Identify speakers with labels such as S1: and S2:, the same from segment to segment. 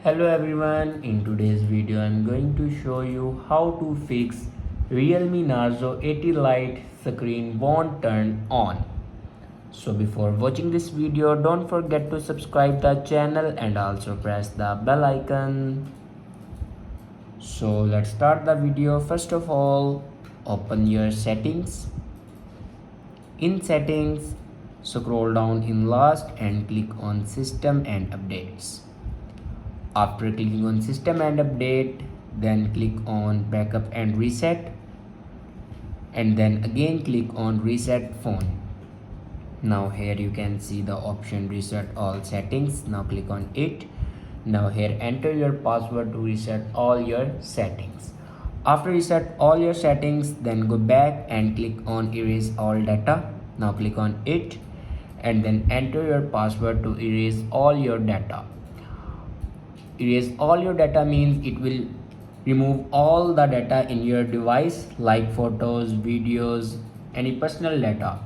S1: Hello everyone, in today's video I'm going to show you how to fix Realme Narzo 80 Lite screen won't turn on. So before watching this video, don't forget to subscribe the channel and also press the bell icon. So let's start the video. First of all, open your settings. In settings, scroll down in last and click on system and updates. After clicking on system and update, then click on backup and reset, and then again click on reset phone. Now here you can see the option reset all settings. Now click on it. Now here enter your password to reset all your settings. After reset all your settings, then go back and click on erase all data. Now click on it and then enter your password to erase all your data. Erase all your data means it will remove all the data in your device like photos, videos, any personal data.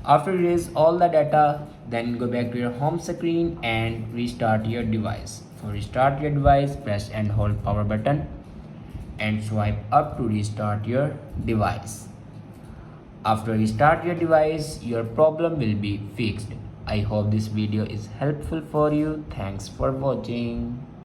S1: After erase all the data, then go back to your home screen and restart your device. For restart your device, press and hold power button and swipe up to restart your device. After restart your device, your problem will be fixed. I hope this video is helpful for you. Thanks for watching.